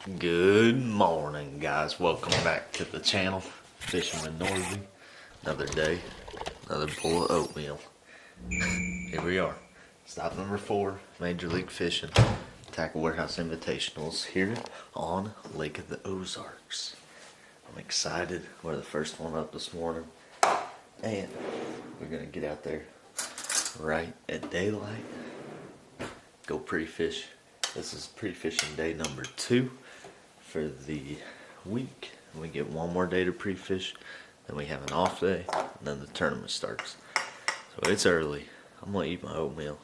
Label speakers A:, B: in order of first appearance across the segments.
A: Good morning, guys. Welcome back to the channel. Fishing with Norby. Another day, another bowl of oatmeal. Here we are. Stop number 4, Major League Fishing. Tackle Warehouse Invitationals here on Lake of the Ozarks. I'm excited. We're the first one up this morning. And we're going to get out there right at daylight. Go pre-fish. This is pre-fishing day number 2 for the week. We get one more day to pre-fish, then we have an off day, and then the tournament starts. So it's early. I'm gonna eat my oatmeal,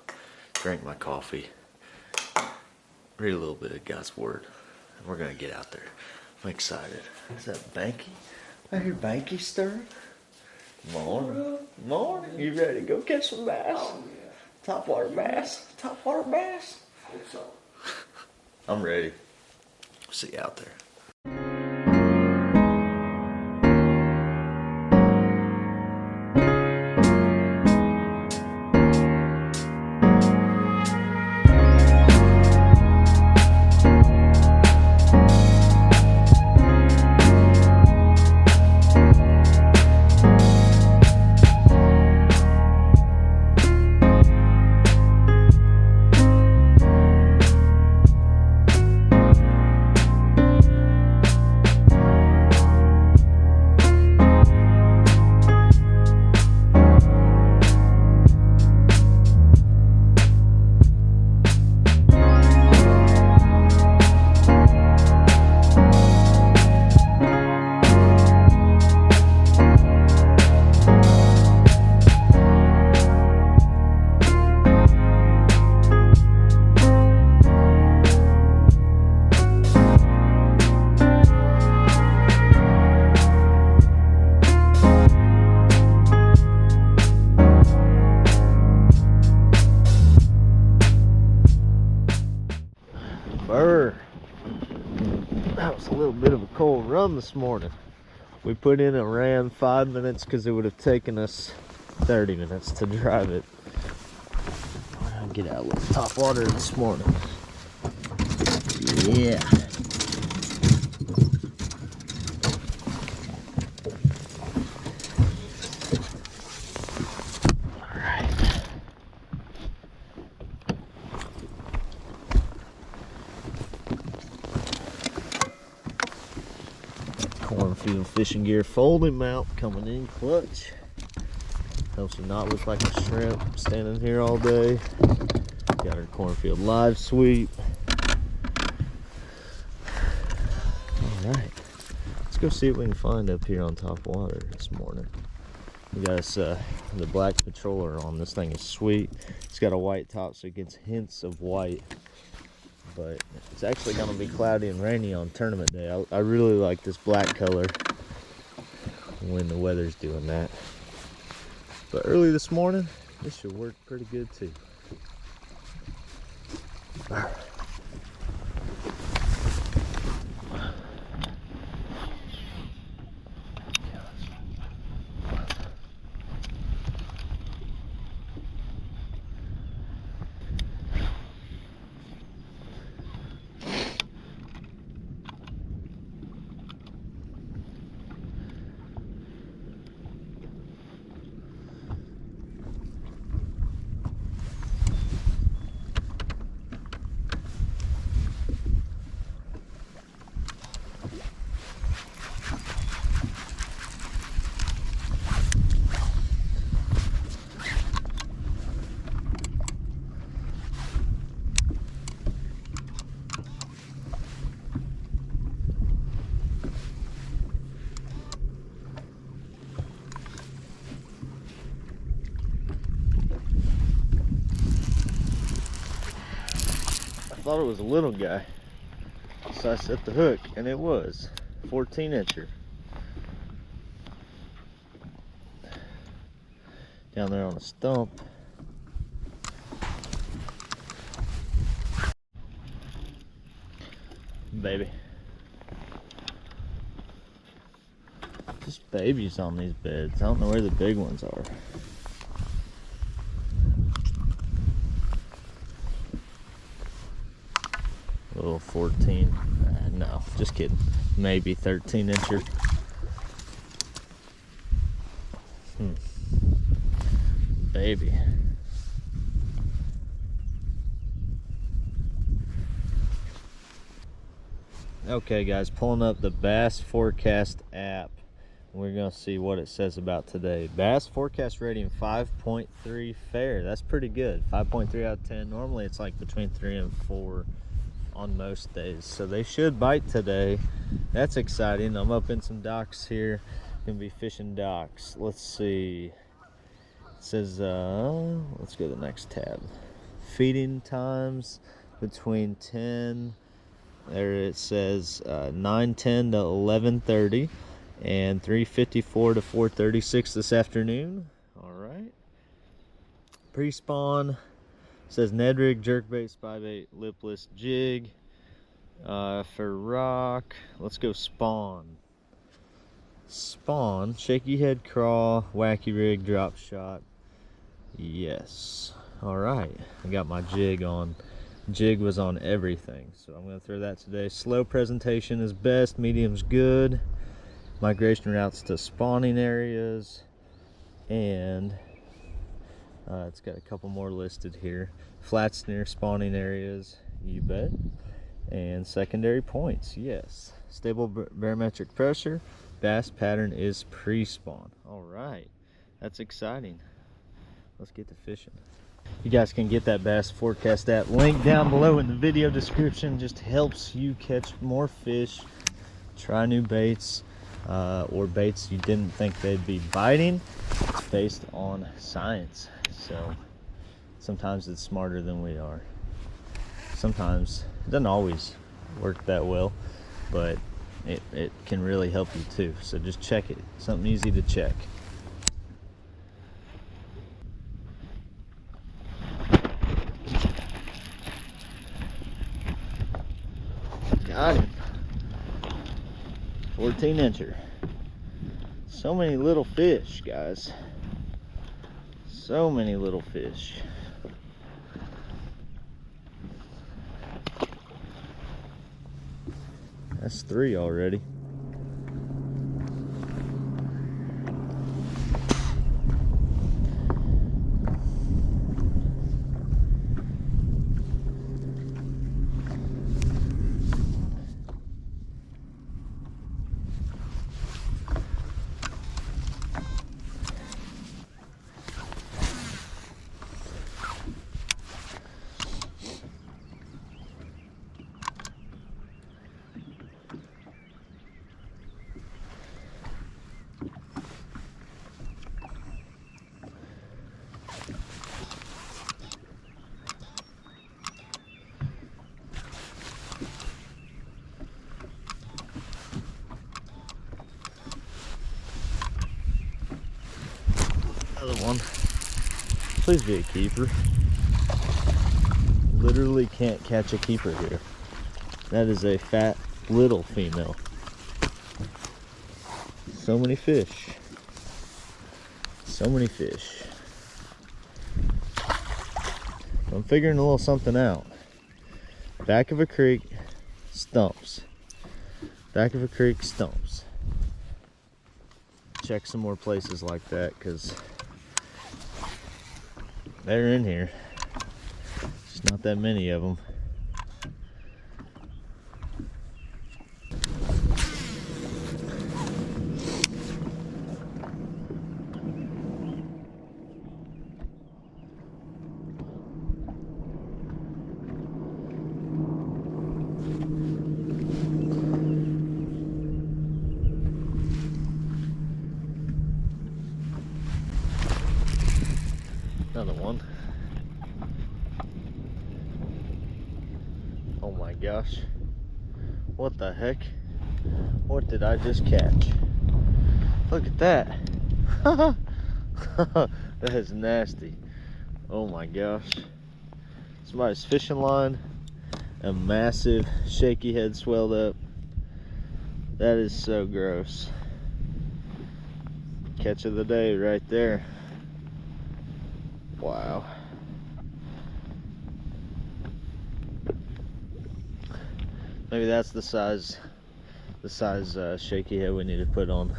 A: drink my coffee, read a little bit of God's word, and we're gonna get out there. I'm excited. Is that Banky? I hear Banky stirring. Morning. Morning. You ready to go catch some bass?
B: Oh, yeah.
A: Topwater bass. Topwater bass.
B: Hope so.
A: I'm ready. See you out there. That was a little bit of a cold run this morning. We put in and ran 5 minutes because it would have taken us 30 minutes to drive it. We're gonna get out with top water this morning. Yeah. Cornfield fishing gear folding mount coming in clutch. Helps you not look like a shrimp standing here all day. Got our cornfield live sweep. Alright, let's go see what we can find up here on top water this morning. We got us the black patroller on. This thing is sweet. It's got a white top so it gets hints of white. But it's actually going to be cloudy and rainy on tournament day. I really like this black color when the weather's doing that. But early this morning, this should work pretty good too. I thought it was a little guy, so I set the hook, and it was 14-incher. Down there on a stump. Baby. Just babies on these beds. I don't know where the big ones are. Little 14. No, just kidding. Maybe 13-incher. Baby. Okay guys, pulling up the Bass Forecast app. We're gonna see what it says about today. Bass Forecast rating 5.3 fair. That's pretty good. 5.3 out of 10. Normally it's like between 3 and 4 on most days. So they should bite today. That's exciting. I'm up in some docks here. Gonna be fishing docks. Let's see. It says, let's go to the next tab. Feeding times between 10. There it says 9:10 to 11:30 and 3:54 to 4:36 this afternoon. All right. Pre-spawn says Ned rig, jerkbait, spybait, lipless, jig. For rock, let's go spawn. Spawn, shaky head crawl, wacky rig, drop shot. Yes. All right. I got my jig on. Jig was on everything, so I'm going to throw that today. Slow presentation is best, medium's good. Migration routes to spawning areas, and it's got a couple more listed here. Flats near spawning areas, you bet. And secondary points, yes. Stable barometric pressure. Bass pattern is pre-spawn. All right, that's exciting. Let's get to fishing. You guys can get that Bass Forecast app link down below in the video description. Just helps you catch more fish, try new baits, or baits you didn't think they'd be biting. It's based on science, so sometimes it's smarter than we are. Sometimes it doesn't always work that well, but it can really help you too. So just check it. Something easy to check. Got him. 14-incher. So many little fish, guys. So many little fish. That's 3 already. Another one. Please be a keeper. Literally can't catch a keeper here. That is a fat little female. So many fish. So many fish. I'm figuring a little something out. Back of a creek, stumps. Back of a creek, stumps. Check some more places like that, because they're in here. There's not that many of them. Another one. Oh my gosh. What the heck? What did I just catch? Look at that. That is nasty. Oh my gosh. Somebody's fishing line. A massive shaky head swelled up. That is so gross. Catch of the day right there. Wow. Maybe that's the size shaky head we need to put on.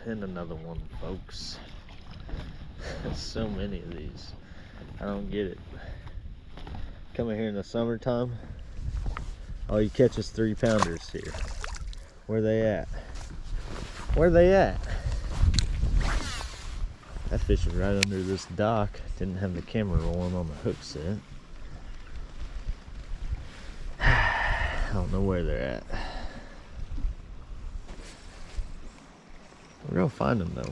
A: And another one, folks. So many of these. I don't get it. Coming here in the summertime, all you catch is 3-pounders here. Where they at? Where they at? That fish is right under this dock. Didn't have the camera rolling on the hook set. I don't know where they're at. We're gonna find them though.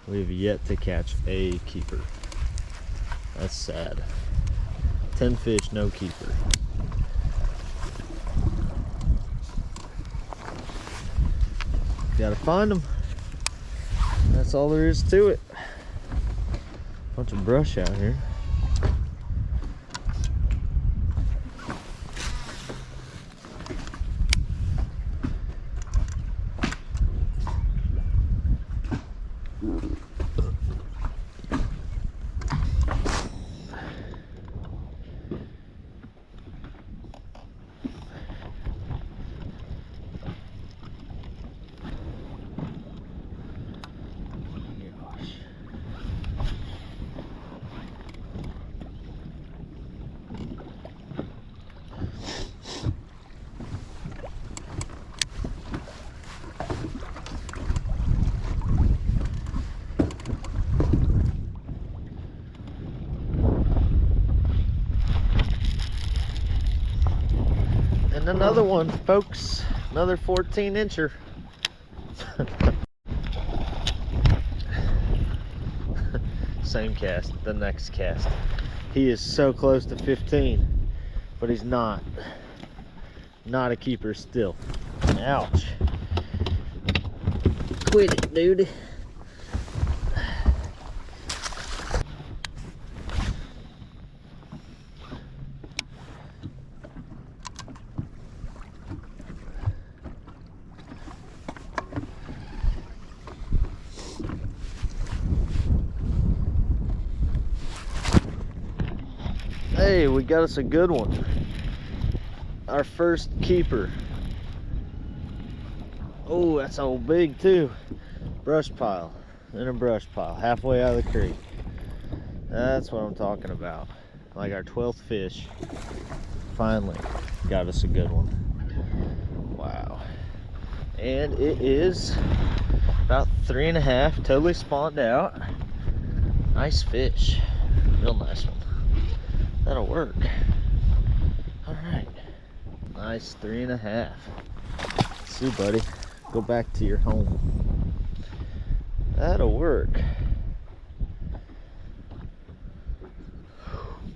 A: We've yet to catch a keeper. That's sad. 10 fish, no keeper. Gotta find them. That's all there is to it. Bunch of brush out here. And another one, folks. Another 14-incher. Same cast, the next cast. He is so close to 15, but he's not. Not a keeper still. Ouch. Quit it, dude. Hey, we got us a good one. Our first keeper. Oh, that's old big too. Brush pile. In a brush pile. Halfway out of the creek. That's what I'm talking about. Like our 12th fish. Finally got us a good one. Wow. And it is about 3.5. Totally spawned out. Nice fish. Real nice one. That'll work. All right. Nice 3.5. See, buddy. Go back to your home. That'll work.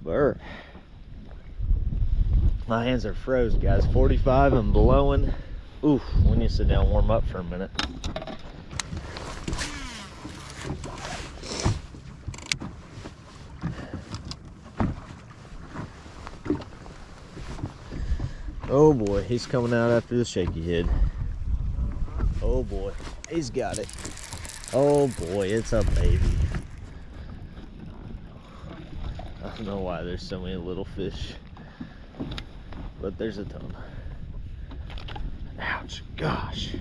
A: Burr. My hands are froze, guys. 45 and blowing. Oof. We need to sit down and warm up for a minute. Oh boy, he's coming out after the shaky head. Oh boy, he's got it. Oh boy, it's a baby. I don't know why there's so many little fish, but there's a ton. Ouch, gosh.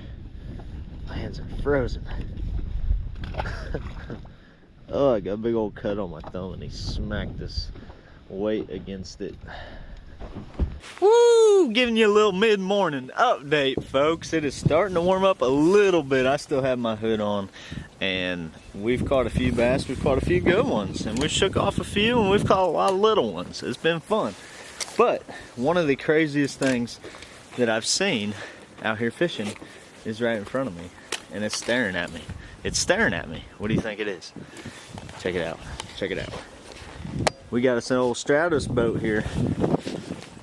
A: My hands are frozen. Oh, I got a big old cut on my thumb and he smacked this weight against it. Woo! Giving you a little mid-morning update, folks. It is starting to warm up a little bit. I still have my hood on, and we've caught a few bass. We've caught a few good ones, and we've shook off a few, and we've caught a lot of little ones. It's been fun. But one of the craziest things that I've seen out here fishing is right in front of me, and it's staring at me. It's staring at me. What do you think it is? Check it out. Check it out. We got us an old Stratos boat here.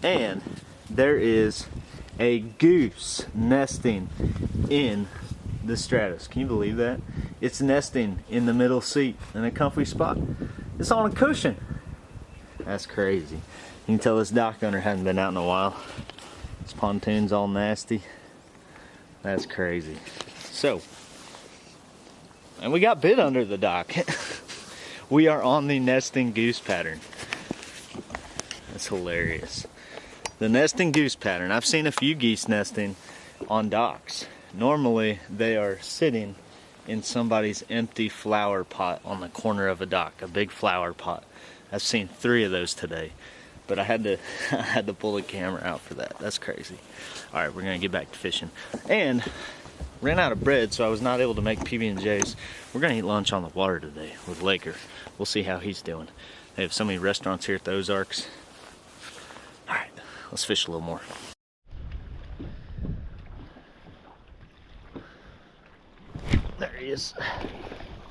A: And there is a goose nesting in the Stratos. Can you believe that? It's nesting in the middle seat in a comfy spot. It's on a cushion. That's crazy. You can tell this dock owner hadn't been out in a while. This pontoon's all nasty. That's crazy. So, and we got bit under the dock. We are on the nesting goose pattern. That's hilarious. The nesting goose pattern. I've seen a few geese nesting on docks. Normally, they are sitting in somebody's empty flower pot on the corner of a dock, a big flower pot. I've seen 3 of those today, but I had to pull the camera out for that. That's crazy. All right, we're gonna get back to fishing. And ran out of bread, so I was not able to make PB&Js. We're gonna eat lunch on the water today with Laker. We'll see how he's doing. They have so many restaurants here at the Ozarks. All right, let's fish a little more. There he is.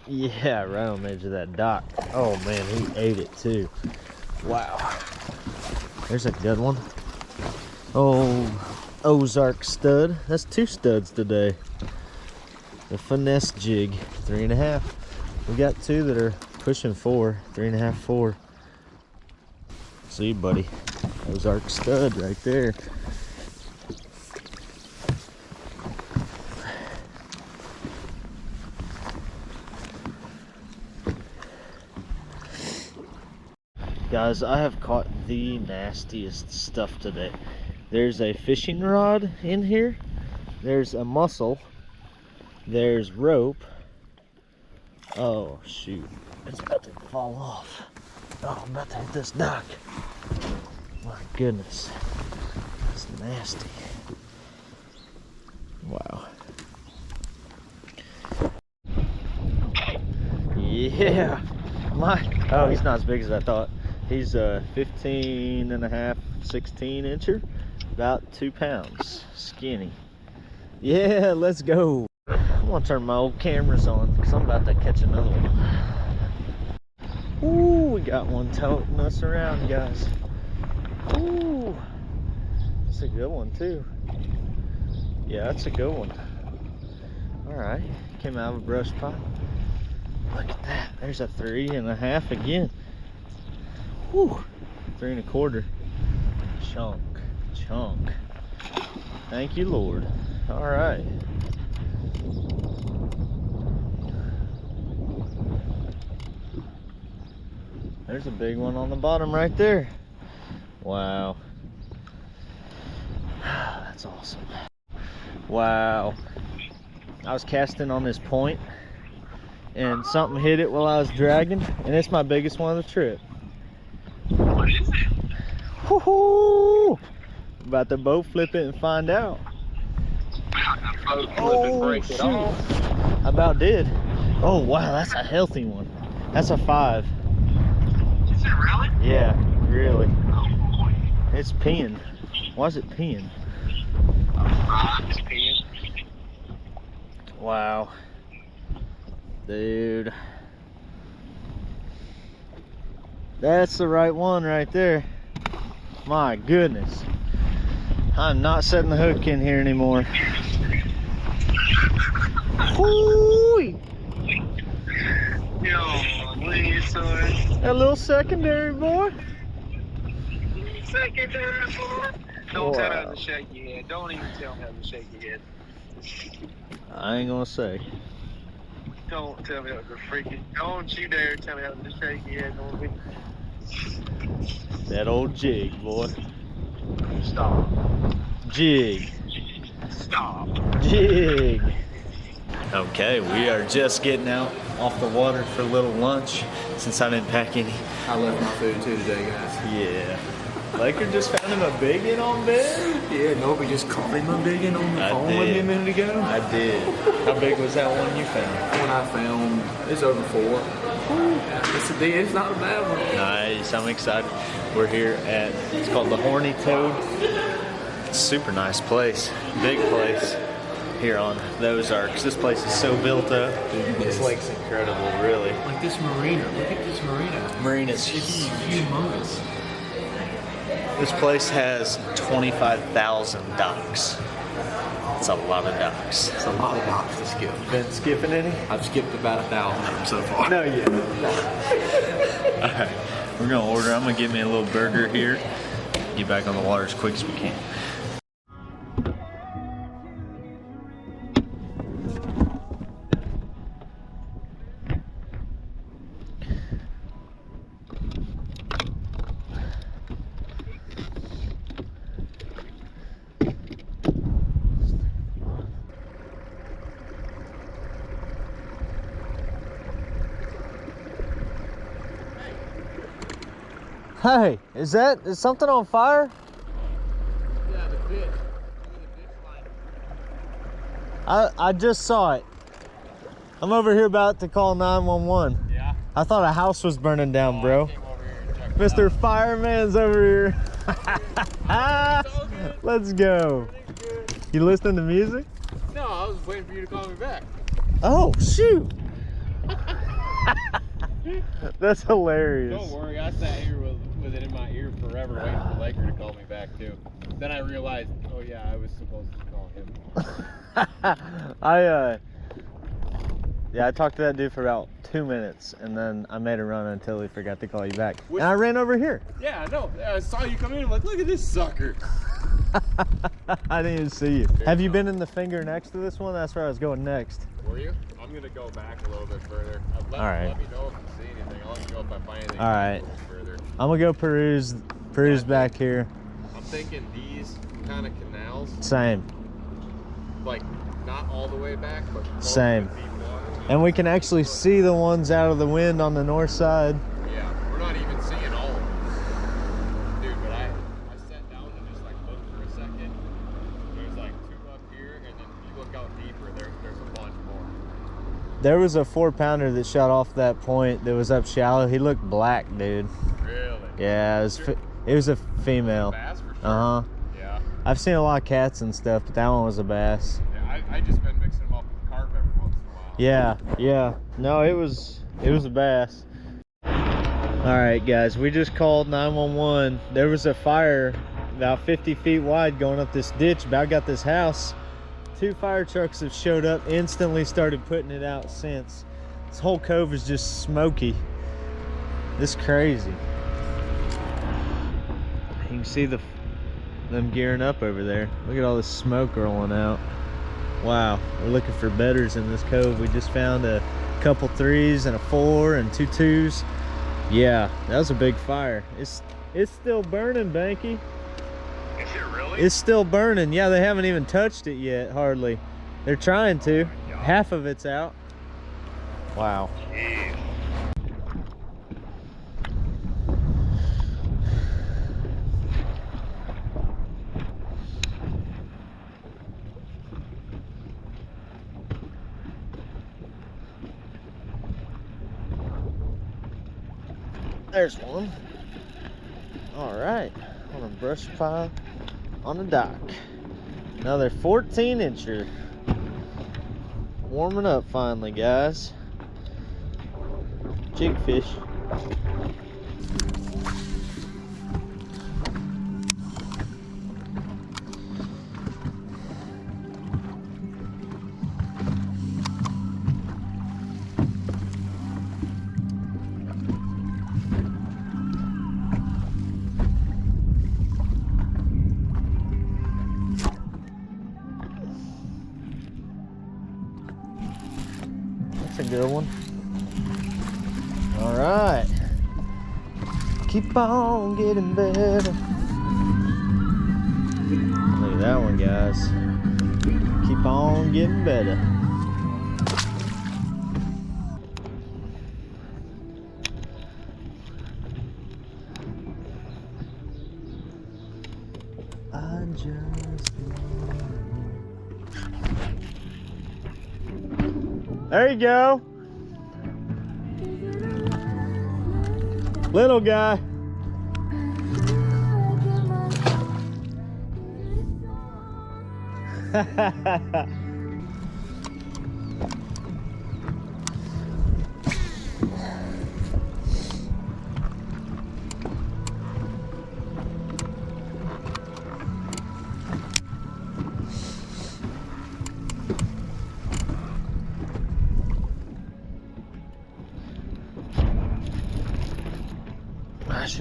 A: Yeah, right on the edge of that dock. Oh man, he ate it too. Wow. There's a good one. Oh, Ozark stud. That's 2 studs today. The finesse jig, 3.5. We got 2 that are pushing 4, 3.5, 4. See, buddy. Ozark stud right there. Guys, I have caught the nastiest stuff today. There's a fishing rod in here. There's a mussel. There's rope. Oh, shoot. It's about to fall off. Oh, I'm about to hit this dock. My goodness. That's nasty. Wow. Yeah. Oh, he's not as big as I thought. He's a 15.5, 16 incher, about 2 pounds, skinny. Yeah, let's go. I'm gonna turn my old cameras on because I'm about to catch another one. Ooh, we got one toting us around, guys. Ooh, that's a good one too. Yeah, that's a good one. All right, came out of a brush pile. Look at that, there's a 3.5 again. Whew, 3.25. Chunk. Thank you, Lord. All right. There's a big one on the bottom right there. Wow. That's awesome. Wow. I was casting on this point and something hit it while I was dragging, and it's my biggest one of the trip.
B: What is it?
A: Woohoo! About to boat flip it and find out.
B: Oh, shoot.
A: I about did. Oh, wow, that's a healthy one. That's a 5.
B: Is it really?
A: Yeah, really.
B: Oh, boy.
A: It's peeing. Why is it peeing?
B: It's peeing.
A: Wow. Dude. That's the right one right there. My goodness. I'm not setting the hook in here anymore. Whoo!
B: Yo, please, son.
A: That little secondary boy.
B: Secondary boy. Don't
A: Wow.
B: tell him to shake your head. Don't even tell him to shake your head.
A: I ain't gonna say.
B: Don't tell me how to freaking. Don't you dare tell me how to shake your head. Don't be.
A: That old jig, boy.
B: Stop.
A: Jig.
B: Stop.
A: Jig. Okay, we are just getting out off the water for a little lunch since I didn't pack any.
C: I left my food too today, guys.
A: Yeah. Laker just found him a biggin on bed?
C: Yeah, Norbert just called him a big one on the
A: I
C: phone with me
A: did.
C: a minute ago.
A: I did. How big was that one you found?
C: When I found, it's over 4. It's not a bad one.
A: Nice, I'm excited. We're here at, it's called the Horny Toad. It's a super nice place, big place here on the Ozarks. This place is so built up. This lake's incredible, really.
C: Like this marina. Look at this marina.
A: Marina's
C: It's
A: huge.
C: humongous.
A: This place has 25,000 docks. It's a lot of docks.
C: It's a lot of docks to skip.
A: Been skipping any?
C: I've skipped about 1,000 of them so far.
A: No, yeah. All right, We're gonna order. I'm gonna get me a little burger here. Get back on the water as quick as we can. Hey, is something on fire?
C: Yeah, the ditch. line.
A: I just saw it. I'm over here about to call 911.
C: Yeah?
A: I thought a house was burning down, bro.
C: I came over here and checked it
A: Mr.
C: out.
A: Fireman's over here. Let's go. You listening to music?
C: No, I was waiting for you to call me back.
A: Oh, shoot. That's hilarious.
C: Don't worry, I sat here with it in my ear forever waiting for Laker to call me back too. Then I realized, oh yeah, I was supposed to call him.
A: Yeah, I talked to that dude for about 2 minutes, and then I made a run until he forgot to call you back.
C: Which-
A: And I ran over here.
C: Yeah, I know. I saw you come in. I'm like, look at this sucker.
A: I didn't even see you. Have you been in the finger next to this one? That's where I was going next.
C: Were you? I'm gonna go back a little bit further.
A: All right.
C: Let me know if you see anything. I'll let you know if I find anything.
A: All right.
C: A little further.
A: I'm gonna go peruse back here.
C: I'm thinking these kind of canals,
A: Same.
C: like not all the way back, but close
A: Same.
C: to deep water.
A: And we can actually see the ones out of the wind on the north side.
C: Yeah, we're not even seeing all of them. Dude, but I sat down and just like looked for a second. There's like 2 up here, and then if you look out deeper, there's a bunch more.
A: There was a 4-pounder that shot off that point that was up shallow. He looked black, dude.
C: Really?
A: Yeah, it was a female.
C: Bass for sure.
A: Uh-huh.
C: Yeah.
A: I've seen a lot of cats and stuff, but that one was a bass.
C: Yeah, I just been mixing them up with carp every once in a while.
A: Yeah. No, it was a bass. All right, guys, we just called 911. There was a fire about 50 feet wide going up this ditch, about got this house. 2 fire trucks have showed up, instantly started putting it out since. This whole cove is just smoky. This crazy. You can see them gearing up over there. Look at all this smoke rolling out. Wow, we're looking for bedders in this cove. We just found a couple 3s and a 4 and 2 2s. Yeah, that was a big fire. It's still burning, Banky.
B: Is it really?
A: It's still burning. Yeah, they haven't even touched it yet, hardly. They're trying to. Half of it's out. Wow.
B: Jeez.
A: There's one. All right, on a brush pile on the dock. Another 14-incher. Warming up finally, guys. Jigfish. That's a good one. All right. Keep on getting better. Look at that one, guys. Keep on getting better. I just There you go. Little guy.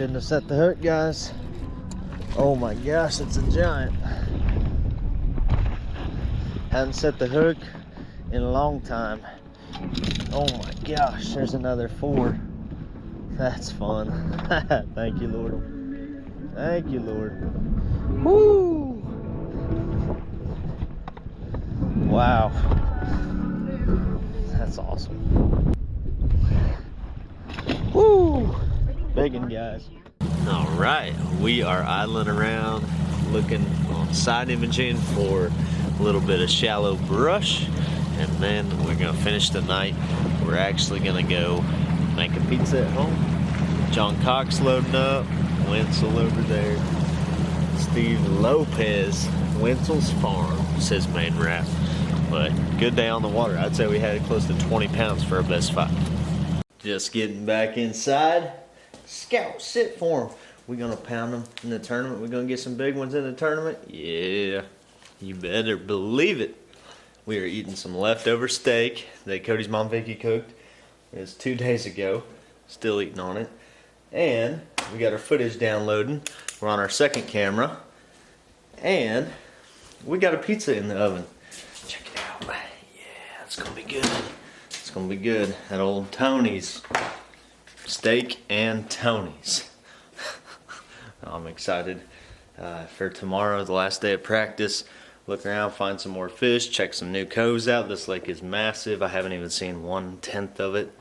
A: Shouldn't have set the hook, guys. Oh my gosh, it's a giant. Hadn't set the hook in a long time. Oh my gosh, there's another 4. That's fun. Thank you, Lord. Thank you, Lord. Woo! Wow. That's awesome. Woo! Begging, guys. All right, we are idling around looking on side imaging for a little bit of shallow brush, and then we're gonna finish the night. We're actually gonna go make a pizza at home. John Cox loading up, Wenzel over there. Steve Lopez, Wenzel's Farm, says main wrap. But good day on the water. I'd say we had close to 20 pounds for our best 5. Just getting back inside. Scout, sit for them. We're gonna pound them in the tournament. We're gonna get some big ones in the tournament. Yeah, you better believe it. We are eating some leftover steak that Cody's mom Vicky cooked. It was 2 days ago. Still eating on it. And we got our footage downloading. We're on our second camera. And we got a pizza in the oven. Check it out. Yeah, it's gonna be good. It's gonna be good. At old Tony's. Steak and Tony's. I'm excited for tomorrow, the last day of practice. Look around, find some more fish, check some new coves out. This lake is massive. I haven't even seen 1/10 of it.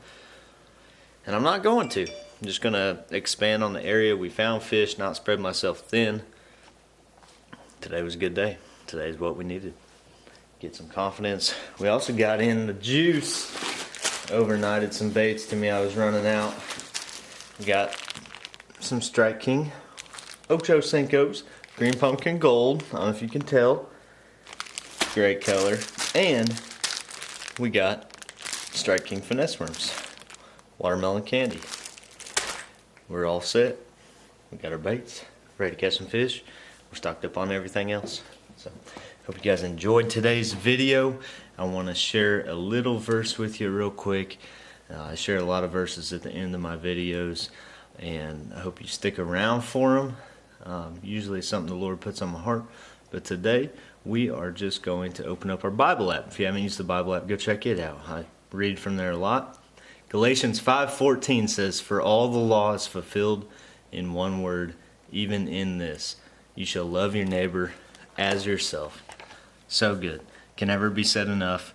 A: And I'm not going to. I'm just going to expand on the area we found fish, not spread myself thin. Today was a good day. Today is what we needed. Get some confidence. We also got in the juice. Overnighted some baits to me. I was running out. Got some Strike King Ocho Cincos, green pumpkin gold. I don't know if you can tell. Great color. And we got Strike King finesse worms, watermelon candy. We're all set. We got our baits, ready to catch some fish. We're stocked up on everything else. So hope you guys enjoyed today's video. I want to share a little verse with you real quick. I share a lot of verses at the end of my videos, and I hope you stick around for them. Usually it's something the Lord puts on my heart, but today we are just going to open up our Bible app. If you haven't used the Bible app, go check it out. I read from there a lot. Galatians 5:14 says, "For all the law is fulfilled in one word, even in this, you shall love your neighbor as yourself." So good. Can never be said enough.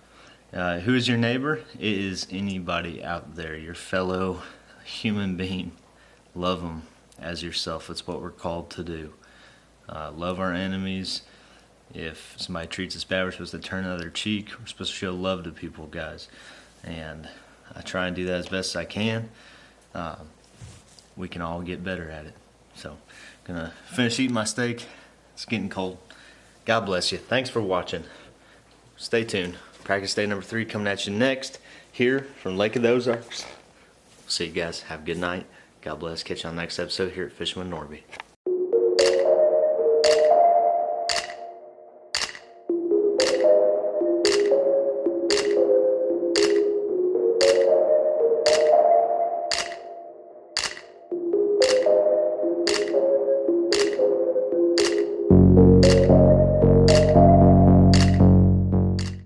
A: Who is your neighbor? It is anybody out there, your fellow human being. Love them as yourself. It's what we're called to do. Love our enemies. If somebody treats us bad, we're supposed to turn the other cheek. We're supposed to show love to people, guys. And I try and do that as best as I can. We can all get better at it. So, gonna finish eating my steak. It's getting cold. God bless you. Thanks for watching. Stay tuned. Practice day number 3 coming at you next, here from Lake of the Ozarks. See you guys. Have a good night. God bless. Catch you on the next episode here at Fishing with Norby.